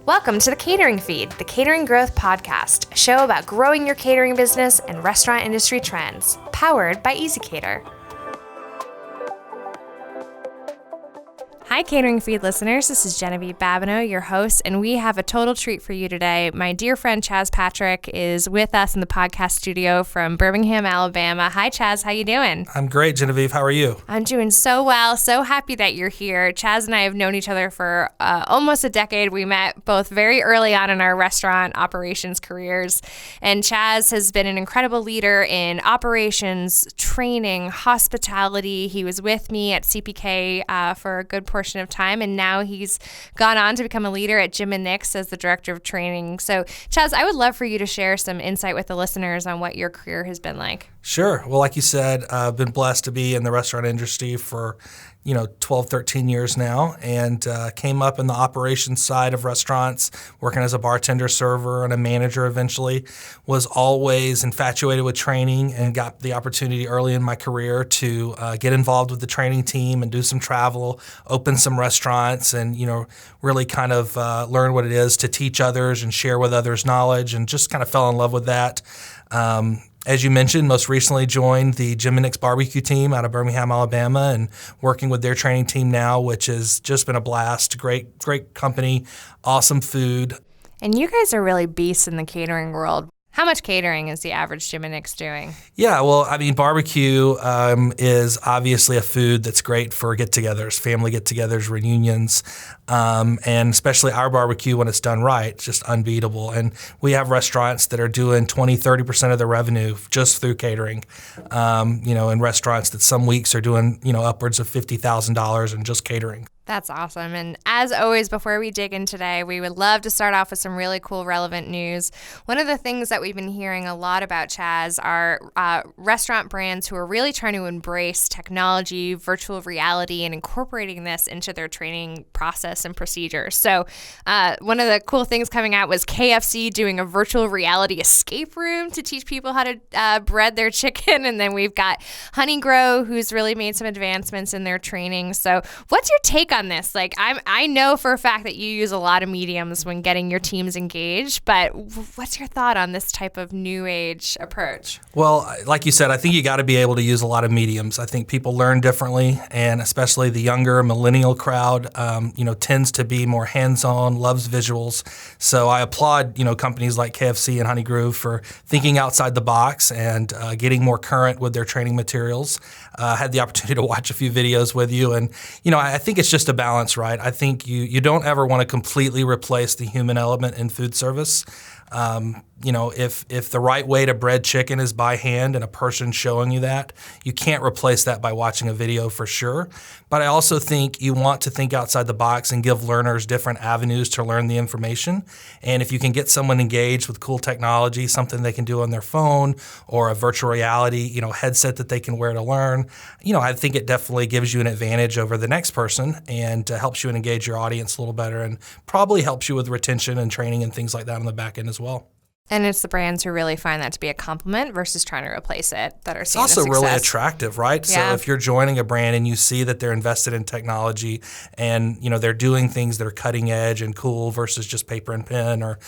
Welcome to the Catering Feed, the Catering Growth Podcast, a show about growing your catering business and restaurant industry trends, powered by ezCater. Hi, Catering Feed listeners. This is Genevieve Babineau, your host, and we have a total treat for you today. My dear friend Chaz Patrick is with us in the podcast studio from Birmingham, Alabama. Hi, Chaz. How you doing? I'm great, Genevieve. How are you? I'm doing so well. So happy that you're here. Chaz and I have known each other for almost a decade. We met both very early on in our restaurant operations careers, and Chaz has been an incredible leader in operations, training, hospitality. He was with me at CPK for a good portion of time, and now he's gone on to become a leader at Jim and Nick's as the director of training. So, Chaz, I would love for you to share some insight with the listeners on what your career has been like. Sure. Well, like you said, I've been blessed to be in the restaurant industry for 12, 13 years now, and came up in the operations side of restaurants, working as a bartender, server, and a manager eventually. Was always infatuated with training and got the opportunity early in my career to get involved with the training team and do some travel, open some restaurants, and really kind of learn what it is to teach others and share with others knowledge, and just kind of fell in love with that. As you mentioned, most recently joined the Jim and Nick's barbecue team out of Birmingham, Alabama, and working with their training team now, which has just been a blast. Great company, awesome food. And you guys are really beasts in the catering world. How much catering is the average Jim and Nick's doing? Yeah, well, I mean, barbecue is obviously a food that's great for get-togethers, family get-togethers, reunions, and especially our barbecue when it's done right, it's just unbeatable. And we have restaurants that are doing 20-30% of their revenue just through catering, and restaurants that some weeks are doing, upwards of $50,000 in just catering. That's awesome. And as always, before we dig in today, we would love to start off with some really cool, relevant news. One of the things that we've been hearing a lot about, Chaz, are restaurant brands who are really trying to embrace technology, virtual reality, and incorporating this into their training process and procedures. So one of the cool things coming out was KFC doing a virtual reality escape room to teach people how to bread their chicken. And then we've got Honey Grow, who's really made some advancements in their training. So what's your take on this? Like, I know for a fact that you use a lot of mediums when getting your teams engaged, but what's your thought on this type of new age approach? Well, like you said, I think you got to be able to use a lot of mediums. I think people learn differently, and especially the younger millennial crowd, tends to be more hands-on, loves visuals. So I applaud, companies like KFC and Honey Groove for thinking outside the box and getting more current with their training materials. Had the opportunity to watch a few videos with you, and I think it's just a balance, right? I think you don't ever want to completely replace the human element in food service. If the right way to bread chicken is by hand and a person showing you that, you can't replace that by watching a video for sure. But I also think you want to think outside the box and give learners different avenues to learn the information. And if you can get someone engaged with cool technology, something they can do on their phone or a virtual reality, headset that they can wear to learn, I think it definitely gives you an advantage over the next person and helps you engage your audience a little better, and probably helps you with retention and training and things like that on the back end as well. And it's the brands who really find that to be a compliment versus trying to replace it that are seeing the success. It's also really attractive, right? Yeah. So if you're joining a brand and you see that they're invested in technology and, they're doing things that are cutting edge and cool versus just paper and pen or,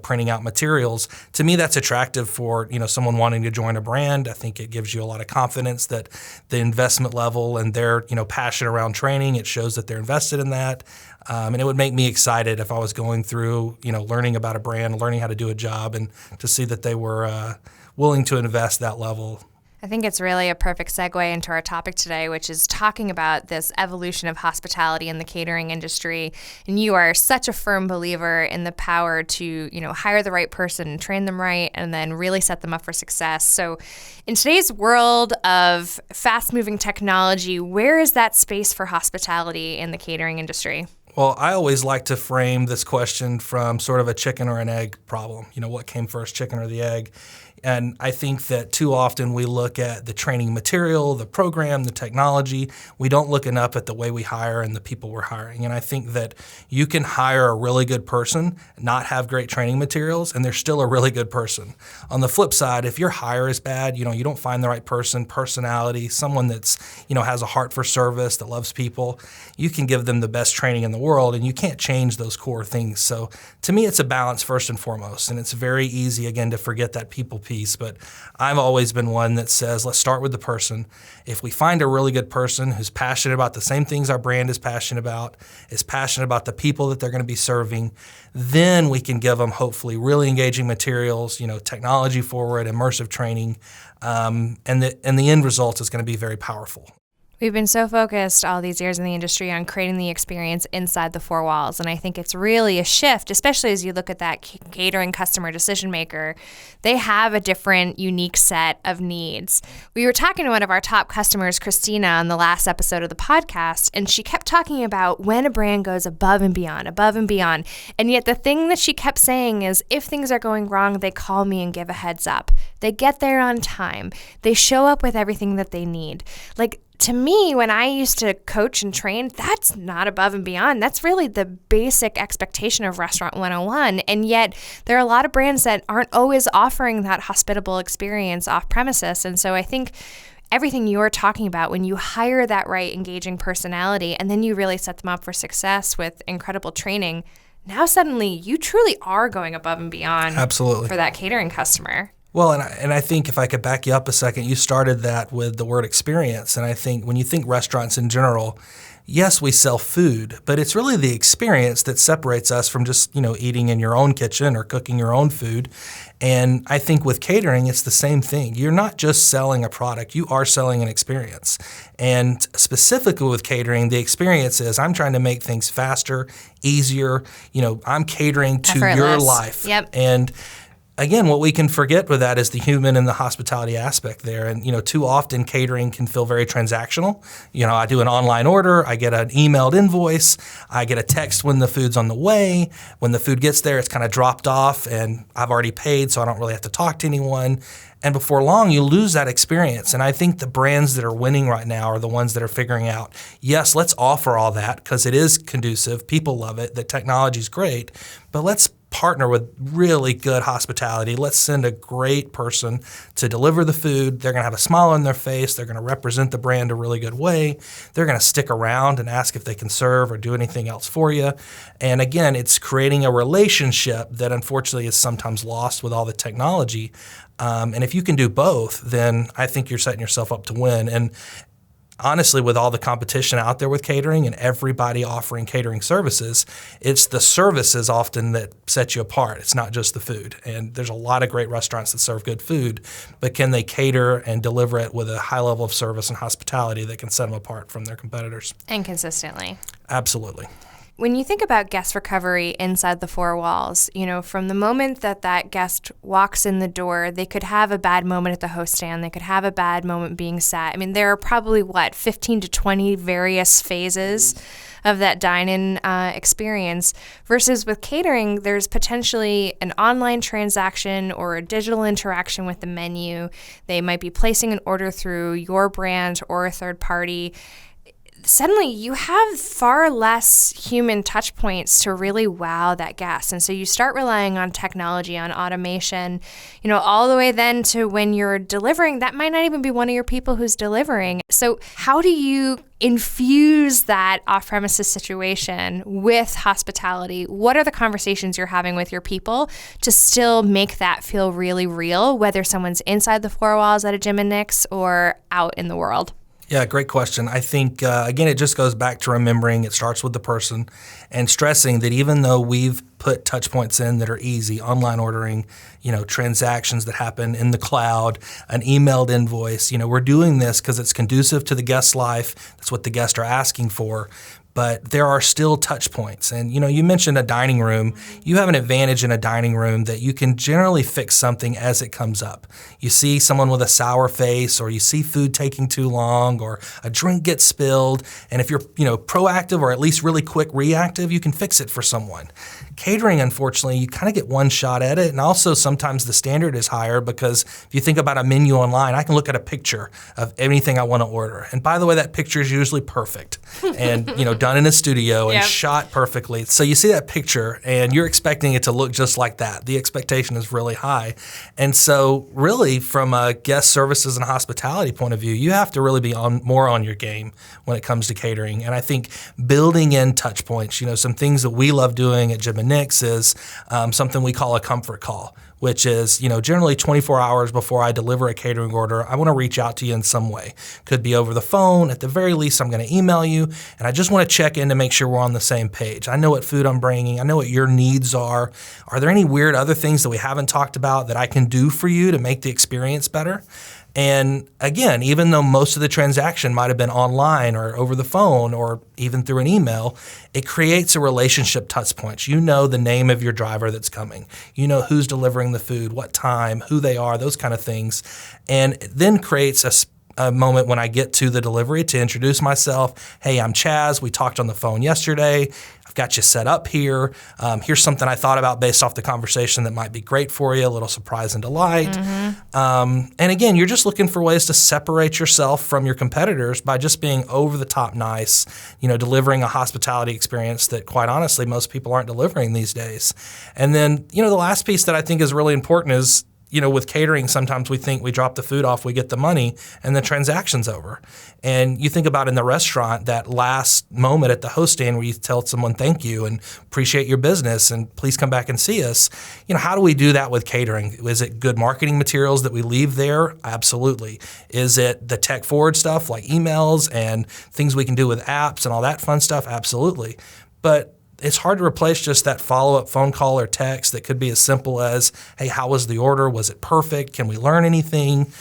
printing out materials, to me that's attractive for, someone wanting to join a brand. I think it gives you a lot of confidence that the investment level and their, passion around training, it shows that they're invested in that. And it would make me excited if I was going through, learning about a brand, learning how to do a job, and to see that they were willing to invest that level. I think it's really a perfect segue into our topic today, which is talking about this evolution of hospitality in the catering industry. And you are such a firm believer in the power to, hire the right person, train them right, and then really set them up for success. So in today's world of fast-moving technology, where is that space for hospitality in the catering industry? Well, I always like to frame this question from sort of a chicken or an egg problem. What came first, chicken or the egg? And I think that too often we look at the training material, the program, the technology. We don't look enough at the way we hire and the people we're hiring. And I think that you can hire a really good person, not have great training materials, and they're still a really good person. On the flip side, if your hire is bad, you don't find the right person, personality, someone that's, has a heart for service, that loves people, you can give them the best training in the world, and you can't change those core things. So to me, it's a balance first and foremost. And it's very easy, again, to forget that people piece, but I've always been one that says, let's start with the person. If we find a really good person who's passionate about the same things our brand is passionate about the people that they're going to be serving, then we can give them hopefully really engaging materials, technology forward, immersive training, and the end result is going to be very powerful. We've been so focused all these years in the industry on creating the experience inside the four walls, and I think it's really a shift, especially as you look at that catering customer decision maker. They have a different, unique set of needs. We were talking to one of our top customers, Christina, on the last episode of the podcast, and she kept talking about when a brand goes above and beyond. And yet the thing that she kept saying is, if things are going wrong, they call me and give a heads up. They get there on time. They show up with everything that they need. To me, when I used to coach and train, that's not above and beyond. That's really the basic expectation of Restaurant 101. And yet there are a lot of brands that aren't always offering that hospitable experience off premises. And so I think everything you're talking about, when you hire that right engaging personality and then you really set them up for success with incredible training, now suddenly you truly are going above and beyond. Absolutely. For that catering customer. Well, and I think if I could back you up a second, you started that with the word experience. And I think when you think restaurants in general, yes, we sell food, but it's really the experience that separates us from just, eating in your own kitchen or cooking your own food. And I think with catering, it's the same thing. You're not just selling a product, you are selling an experience. And specifically with catering, the experience is I'm trying to make things faster, easier. I'm catering to your life. Yep. And again, what we can forget with that is the human and the hospitality aspect there. And, too often catering can feel very transactional. I do an online order, I get an emailed invoice, I get a text when the food's on the way. When the food gets there, it's kind of dropped off and I've already paid, so I don't really have to talk to anyone. And before long, you lose that experience. And I think the brands that are winning right now are the ones that are figuring out, yes, let's offer all that because it is conducive. People love it. The technology's great. But let's partner with really good hospitality. Let's send a great person to deliver the food. They're going to have a smile on their face. They're going to represent the brand a really good way. They're going to stick around and ask if they can serve or do anything else for you. And again, it's creating a relationship that unfortunately is sometimes lost with all the technology. And if you can do both, then I think you're setting yourself up to win. And honestly, with all the competition out there with catering and everybody offering catering services, it's the services often that set you apart. It's not just the food. And there's a lot of great restaurants that serve good food, but can they cater and deliver it with a high level of service and hospitality that can set them apart from their competitors? And consistently. Absolutely. When you think about guest recovery inside the four walls, from the moment that guest walks in the door, they could have a bad moment at the host stand. They could have a bad moment being sat. There are probably, 15 to 20 various phases of that dine-in experience. Versus with catering, there's potentially an online transaction or a digital interaction with the menu. They might be placing an order through your brand or a third party. Suddenly you have far less human touch points to really wow that guest. And so you start relying on technology, on automation, all the way then to when you're delivering, that might not even be one of your people who's delivering. So how do you infuse that off-premises situation with hospitality? What are the conversations you're having with your people to still make that feel really real, whether someone's inside the four walls at a Jim and Nick's or out in the world? Yeah, great question. I think, again, it just goes back to remembering it starts with the person and stressing that even though we've put touch points in that are easy, online ordering, transactions that happen in the cloud, an emailed invoice, we're doing this because it's conducive to the guest's life. That's what the guests are asking for. but there are still touch points. And you mentioned a dining room. You have an advantage in a dining room that you can generally fix something as it comes up. You see someone with a sour face, or you see food taking too long, or a drink gets spilled, and if you're proactive or at least really quick reactive, you can fix it for someone. Catering, unfortunately, you kind of get one shot at it, and also sometimes the standard is higher because if you think about a menu online, I can look at a picture of anything I want to order. And by the way, that picture is usually perfect and done in a studio and shot perfectly. So you see that picture and you're expecting it to look just like that. The expectation is really high. And so really from a guest services and hospitality point of view, you have to really be more on your game when it comes to catering. And I think building in touch points, some things that we love doing at Jim and Nick's is something we call a comfort call, which is, generally 24 hours before I deliver a catering order, I want to reach out to you in some way. Could be over the phone. At the very least, I'm going to email you, and I just want to check in to make sure we're on the same page. I know what food I'm bringing. I know what your needs are. Are there any weird other things that we haven't talked about that I can do for you to make the experience better? And again, even though most of the transaction might have been online or over the phone or even through an email, it creates a relationship touch point. You know the name of your driver that's coming. You know who's delivering the food, what time, who they are, those kind of things. And it then creates a moment when I get to the delivery to introduce myself. Hey, I'm Chaz. We talked on the phone yesterday. I've got you set up here. Here's something I thought about based off the conversation that might be great for you, a little surprise and delight. And again, you're just looking for ways to separate yourself from your competitors by just being over the top nice, delivering a hospitality experience that quite honestly, most people aren't delivering these days. And then, the last piece that I think is really important is, with catering, sometimes we think we drop the food off, we get the money, and the transaction's over. And you think about in the restaurant, that last moment at the host stand where you tell someone thank you and appreciate your business and please come back and see us. How do we do that with catering? Is it good marketing materials that we leave there? Absolutely. Is it the tech forward stuff like emails and things we can do with apps and all that fun stuff? Absolutely. But it's hard to replace just that follow-up phone call or text that could be as simple as, hey, how was the order? Was it perfect? Can we learn anything?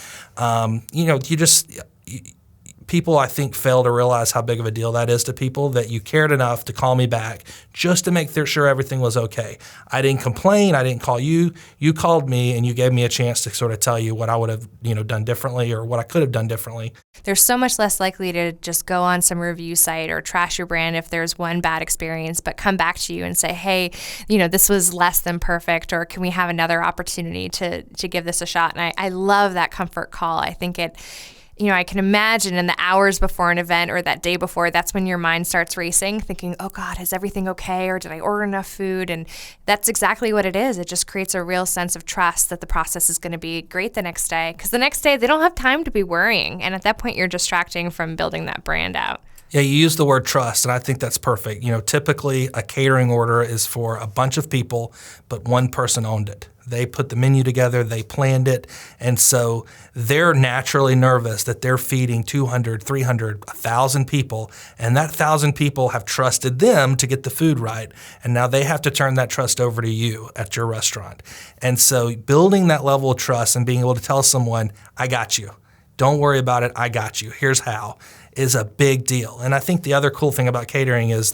People, I think, fail to realize how big of a deal that is to people, that you cared enough to call me back just to make sure everything was okay. I didn't complain. I didn't call you. You called me, and you gave me a chance to sort of tell you what I would have, done differently or what I could have done differently. There's so much less likely to just go on some review site or trash your brand if there's one bad experience, but come back to you and say, hey, this was less than perfect, or can we have another opportunity to give this a shot? And I love that comfort call. I think I can imagine in the hours before an event or that day before, that's when your mind starts racing, thinking, oh God, is everything okay? Or did I order enough food? And that's exactly what it is. It just creates a real sense of trust that the process is going to be great the next day. Because the next day, they don't have time to be worrying. And at that point, you're distracting from building that brand out. Yeah, you use the word trust, and I think that's perfect. Typically a catering order is for a bunch of people, but one person owned it. They put the menu together, they planned it, and so they're naturally nervous that they're feeding 200, 300, 1,000 people, and that 1,000 people have trusted them to get the food right, and now they have to turn that trust over to you at your restaurant. And so building that level of trust and being able to tell someone, I got you. Don't worry about it, I got you. Here's how, is a big deal. And I think the other cool thing about catering is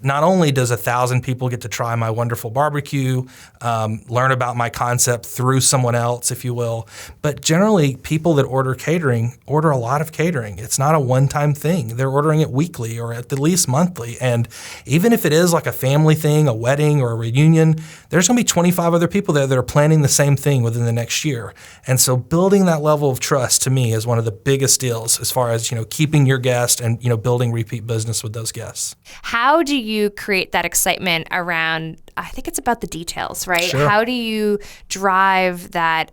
not only does 1,000 people get to try my wonderful barbecue, learn about my concept through someone else, if you will, but generally people that order catering order a lot of catering. It's not a one-time thing. They're ordering it weekly or at the least monthly. And even if it is like a family thing, a wedding or a reunion, there's going to be 25 other people there that are planning the same thing within the next year. And so building that level of trust to me is one of the biggest deals as far as, keeping your guest and, building repeat business with those guests. How do you create that excitement around, I think it's about the details, right? Sure. How do you drive that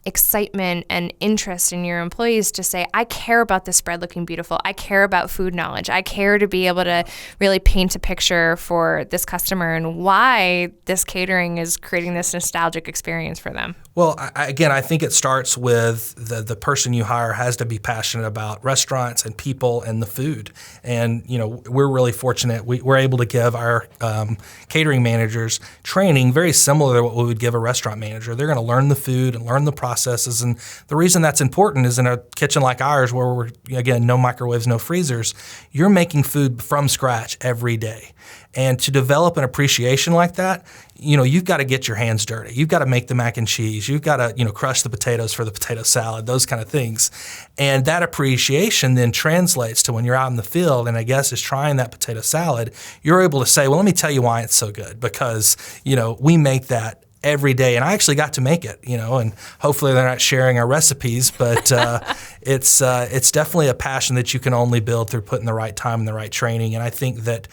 excitement and interest in your employees to say, I care about this spread looking beautiful. I care about food knowledge. I care to be able to really paint a picture for this customer and why this catering is creating this nostalgic experience for them. Well, I think it starts with the person you hire has to be passionate about restaurants and people and the food. And, we're really fortunate. We're able to give our catering managers training very similar to what we would give a restaurant manager. They're going to learn the food and learn the process processes. And the reason that's important is in a kitchen like ours, where we're, again, no microwaves, no freezers, you're making food from scratch every day. And to develop an appreciation like that, you've got to get your hands dirty. You've got to make the mac and cheese. You've got to, crush the potatoes for the potato salad, those kind of things. And that appreciation then translates to when you're out in the field and a guest is trying that potato salad, you're able to say, well, let me tell you why it's so good, because, we make that every day. And I actually got to make it, and hopefully they're not sharing our recipes, but it's definitely a passion that you can only build through putting the right time and the right training. And I think that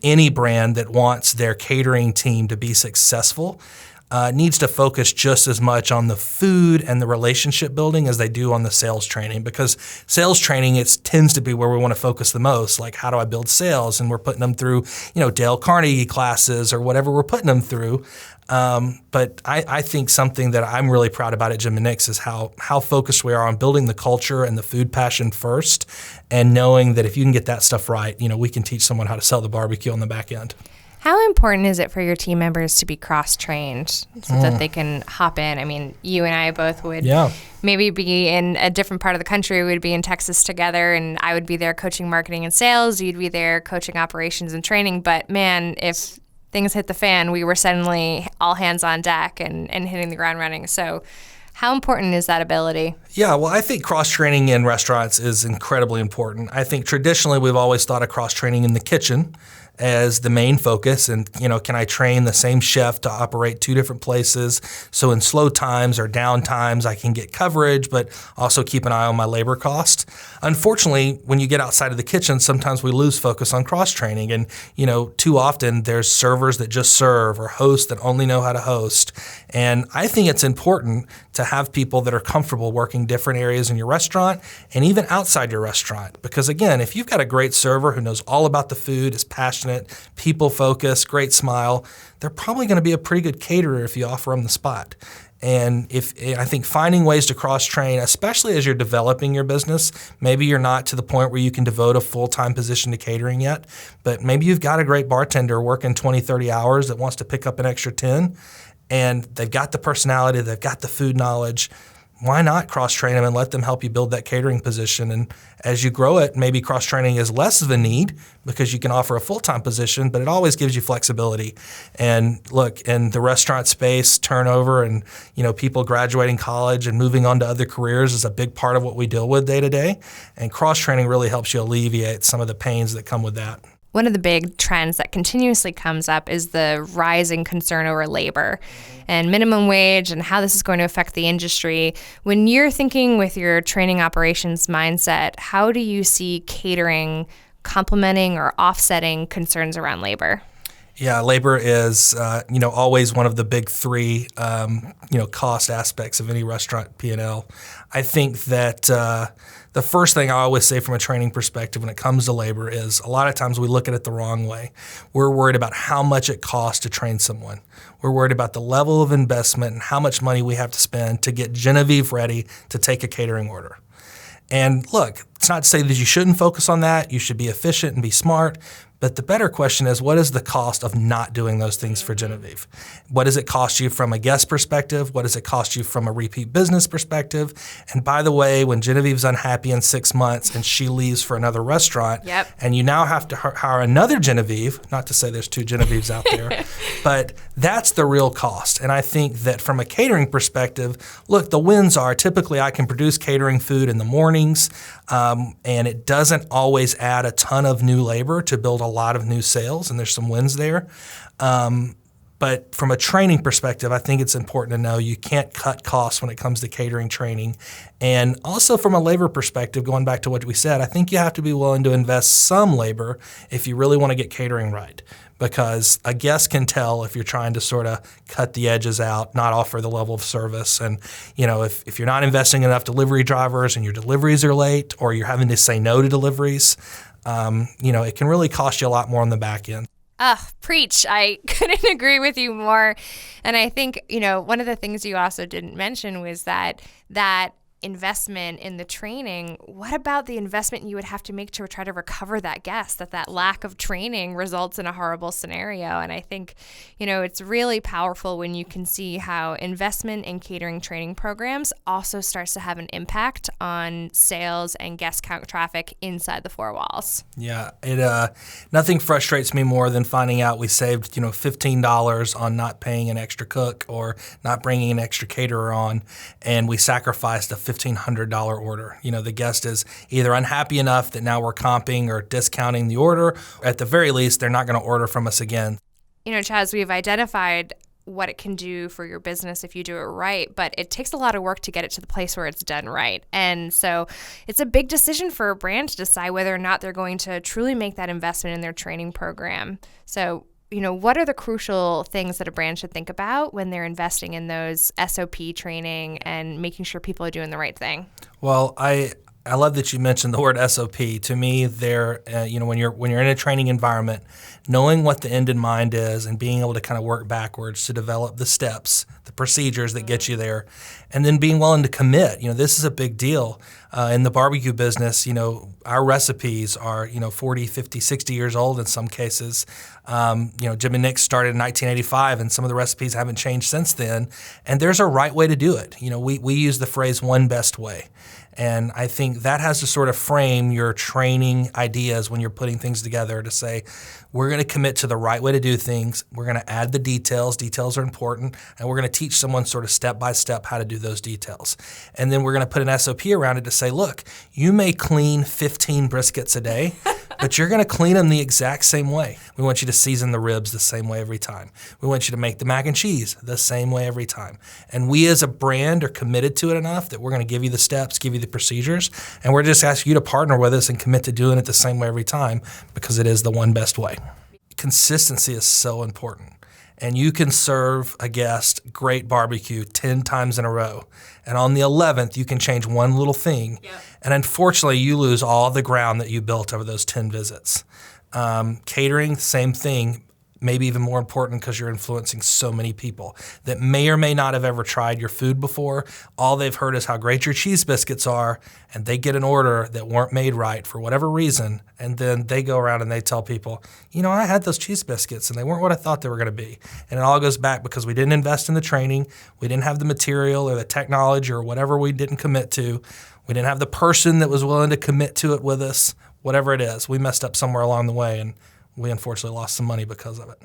any brand that wants their catering team to be successful needs to focus just as much on the food and the relationship building as they do on the sales training, because sales training, tends to be where we want to focus the most. Like, how do I build sales? And we're putting them through, Dale Carnegie classes or whatever we're putting them through. But I think something that I'm really proud about at Jim and Nick's is how focused we are on building the culture and the food passion first, and knowing that if you can get that stuff right, we can teach someone how to sell the barbecue on the back end. How important is it for your team members to be cross-trained so that they can hop in? I mean, you and I both would maybe be in a different part of the country. We'd be in Texas together, and I would be there coaching marketing and sales. You'd be there coaching operations and training. But, man, if things hit the fan, we were suddenly all hands on deck and hitting the ground running. So how important is that ability? Yeah, well, I think cross-training in restaurants is incredibly important. I think traditionally we've always thought of cross-training in the kitchen as the main focus. And, can I train the same chef to operate two different places? So in slow times or down times, I can get coverage, but also keep an eye on my labor cost. Unfortunately, when you get outside of the kitchen, sometimes we lose focus on cross-training. And, too often there's servers that just serve or hosts that only know how to host. And I think it's important to have people that are comfortable working different areas in your restaurant and even outside your restaurant. Because again, if you've got a great server who knows all about the food, is passionate, people focused, great smile, they're probably going to be a pretty good caterer if you offer them the spot. And I think finding ways to cross-train, especially as you're developing your business, maybe you're not to the point where you can devote a full-time position to catering yet, but maybe you've got a great bartender working 20, 30 hours that wants to pick up an extra 10, and they've got the personality, they've got the food knowledge. Why not cross-train them and let them help you build that catering position? And as you grow it, maybe cross-training is less of a need because you can offer a full-time position, but it always gives you flexibility. And look, in the restaurant space, turnover and people graduating college and moving on to other careers is a big part of what we deal with day to day. And cross-training really helps you alleviate some of the pains that come with that. One of the big trends that continuously comes up is the rising concern over labor and minimum wage and how this is going to affect the industry. When you're thinking with your training operations mindset, how do you see catering complementing or offsetting concerns around labor? Yeah, labor is, always one of the big three, cost aspects of any restaurant P&L. I think that the first thing I always say from a training perspective when it comes to labor is a lot of times we look at it the wrong way. We're worried about how much it costs to train someone. We're worried about the level of investment and how much money we have to spend to get Genevieve ready to take a catering order. And look, it's not to say that you shouldn't focus on that. You should be efficient and be smart. But the better question is, what is the cost of not doing those things for Genevieve? What does it cost you from a guest perspective? What does it cost you from a repeat business perspective? And by the way, when Genevieve's unhappy in 6 months and she leaves for another restaurant, and you now have to hire another Genevieve, not to say there's two Genevieves out there, but that's the real cost. And I think that from a catering perspective, look, the wins are typically I can produce catering food in the mornings, and it doesn't always add a ton of new labor to build a lot of new sales, and there's some wins there. But from a training perspective, I think it's important to know you can't cut costs when it comes to catering training. And also from a labor perspective, going back to what we said, I think you have to be willing to invest some labor if you really want to get catering right. Because a guest can tell if you're trying to sort of cut the edges out, not offer the level of service. And, if you're not investing enough delivery drivers and your deliveries are late or you're having to say no to deliveries, it can really cost you a lot more on the back end. Preach. I couldn't agree with you more. And I think, one of the things you also didn't mention was that investment in the training, what about the investment you would have to make to try to recover that guest, that lack of training results in a horrible scenario? And I think, it's really powerful when you can see how investment in catering training programs also starts to have an impact on sales and guest count traffic inside the four walls. Yeah, nothing frustrates me more than finding out we saved, $15 on not paying an extra cook or not bringing an extra caterer on, and we sacrificed a $1,500 order. The guest is either unhappy enough that now we're comping or discounting the order. At the very least, they're not going to order from us again. Chaz, we've identified what it can do for your business if you do it right, but it takes a lot of work to get it to the place where it's done right. And so it's a big decision for a brand to decide whether or not they're going to truly make that investment in their training program. So, what are the crucial things that a brand should think about when they're investing in those SOP training and making sure people are doing the right thing? Well, I love that you mentioned the word SOP. To me, when you're in a training environment, knowing what the end in mind is and being able to kind of work backwards to develop the steps, the procedures that get you there, and then being willing to commit. This is a big deal. In the barbecue business, our recipes are, 40, 50, 60 years old in some cases. Jim and Nick started in 1985, and some of the recipes haven't changed since then. And there's a right way to do it. We use the phrase one best way. And I think that has to sort of frame your training ideas when you're putting things together to say, we're going to commit to the right way to do things. We're going to add the details. Details are important. And we're going to teach someone sort of step by step how to do those details. And then we're going to put an SOP around it to say, look, you may clean 15 briskets a day, but you're going to clean them the exact same way. We want you to season the ribs the same way every time. We want you to make the mac and cheese the same way every time. And we as a brand are committed to it enough that we're going to give you the steps, give you the procedures, and we're just asking you to partner with us and commit to doing it the same way every time because it is the one best way. Consistency is so important. And you can serve a guest great barbecue 10 times in a row. And on the 11th, you can change one little thing. Yep. And unfortunately, you lose all the ground that you built over those 10 visits. Catering, same thing. Maybe even more important because you're influencing so many people that may or may not have ever tried your food before. All they've heard is how great your cheese biscuits are, and they get an order that weren't made right for whatever reason, and then they go around and they tell people, I had those cheese biscuits and they weren't what I thought they were going to be. And it all goes back because we didn't invest in the training, we didn't have the material or the technology or whatever we didn't commit to, we didn't have the person that was willing to commit to it with us, whatever it is. We messed up somewhere along the way, and we unfortunately lost some money because of it.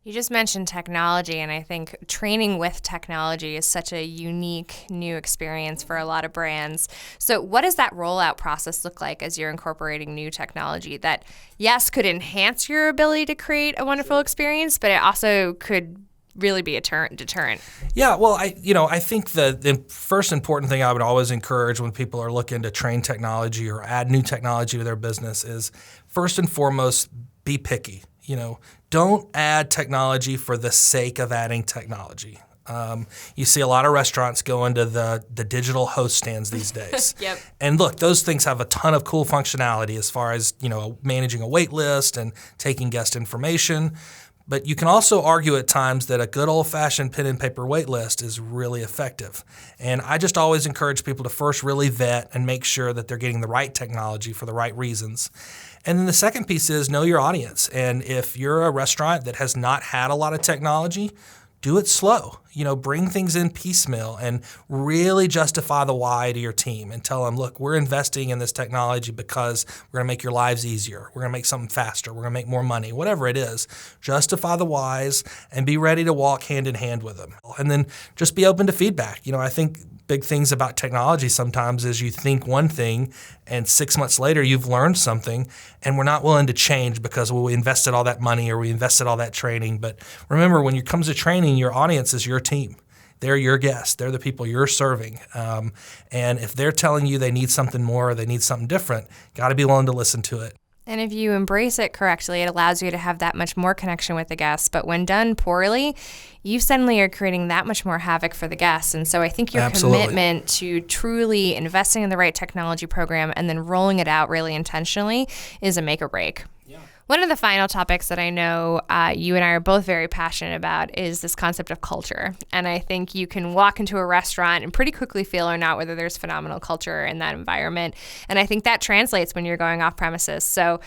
You just mentioned technology, and I think training with technology is such a unique new experience for a lot of brands. So what does that rollout process look like as you're incorporating new technology that, yes, could enhance your ability to create a wonderful experience, but it also could really be a deterrent? Yeah, well, I think the first important thing I would always encourage when people are looking to train technology or add new technology to their business is, first and foremost, be picky. Don't add technology for the sake of adding technology. You see a lot of restaurants go into the digital host stands these days. Yep. And look, those things have a ton of cool functionality as far as, managing a wait list and taking guest information. But you can also argue at times that a good old-fashioned pen and paper wait list is really effective. And I just always encourage people to first really vet and make sure that they're getting the right technology for the right reasons. And then the second piece is know your audience. And if you're a restaurant that has not had a lot of technology, do it slow. Bring things in piecemeal and really justify the why to your team and tell them, look, we're investing in this technology because we're going to make your lives easier. We're going to make something faster. We're going to make more money, whatever it is. Justify the whys and be ready to walk hand in hand with them. And then just be open to feedback. I think big things about technology sometimes is you think one thing and 6 months later you've learned something and we're not willing to change because we invested all that money or we invested all that training. But remember, when it comes to training, your audience is your team. They're your guests. They're the people you're serving. And if they're telling you they need something more or they need something different, got to be willing to listen to it. And if you embrace it correctly, it allows you to have that much more connection with the guests. But when done poorly, you suddenly are creating that much more havoc for the guests. And so I think your commitment to truly investing in the right technology program and then rolling it out really intentionally is a make or break. Yeah. One of the final topics that I know you and I are both very passionate about is this concept of culture. And I think you can walk into a restaurant and pretty quickly feel or not whether there's phenomenal culture in that environment. And I think that translates when you're going off premises. So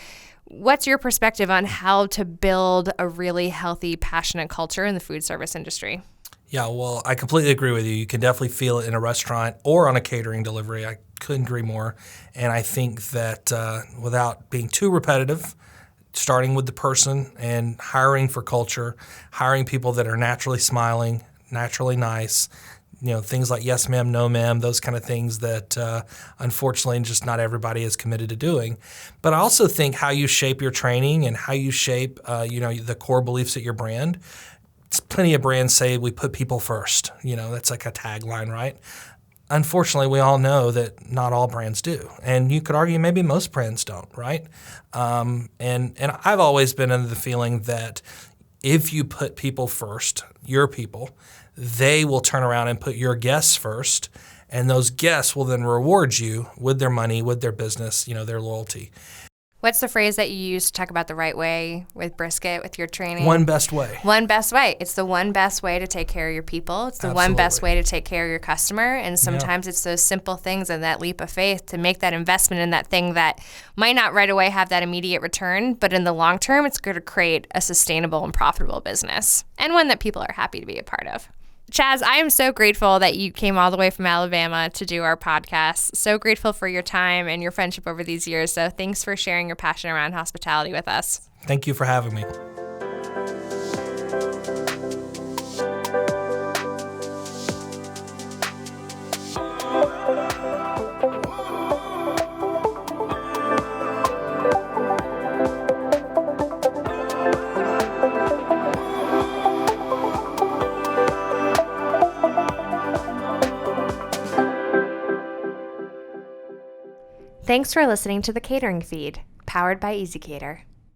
what's your perspective on how to build a really healthy, passionate culture in the food service industry? Yeah, well, I completely agree with you. You can definitely feel it in a restaurant or on a catering delivery. I couldn't agree more. And I think that without being too repetitive, starting with the person and hiring for culture, hiring people that are naturally smiling, naturally nice, things like yes ma'am, no ma'am, those kind of things that unfortunately just not everybody is committed to doing. But I also think how you shape your training and how you shape the core beliefs of your brand. Plenty of brands say we put people first. That's like a tagline, right? Unfortunately, we all know that not all brands do. And you could argue maybe most brands don't, right? And I've always been under the feeling that if you put people first, your people, they will turn around and put your guests first. And those guests will then reward you with their money, with their business, their loyalty. What's the phrase that you use to talk about the right way with brisket, with your training? One best way. One best way. It's the one best way to take care of your people. It's the one best way to take care of your customer. And sometimes it's those simple things and that leap of faith to make that investment in that thing that might not right away have that immediate return, but in the long term, it's going to create a sustainable and profitable business and one that people are happy to be a part of. Chaz, I am so grateful that you came all the way from Alabama to do our podcast. So grateful for your time and your friendship over these years. So thanks for sharing your passion around hospitality with us. Thank you for having me. Thanks for listening to the Catering Feed, powered by ezCater.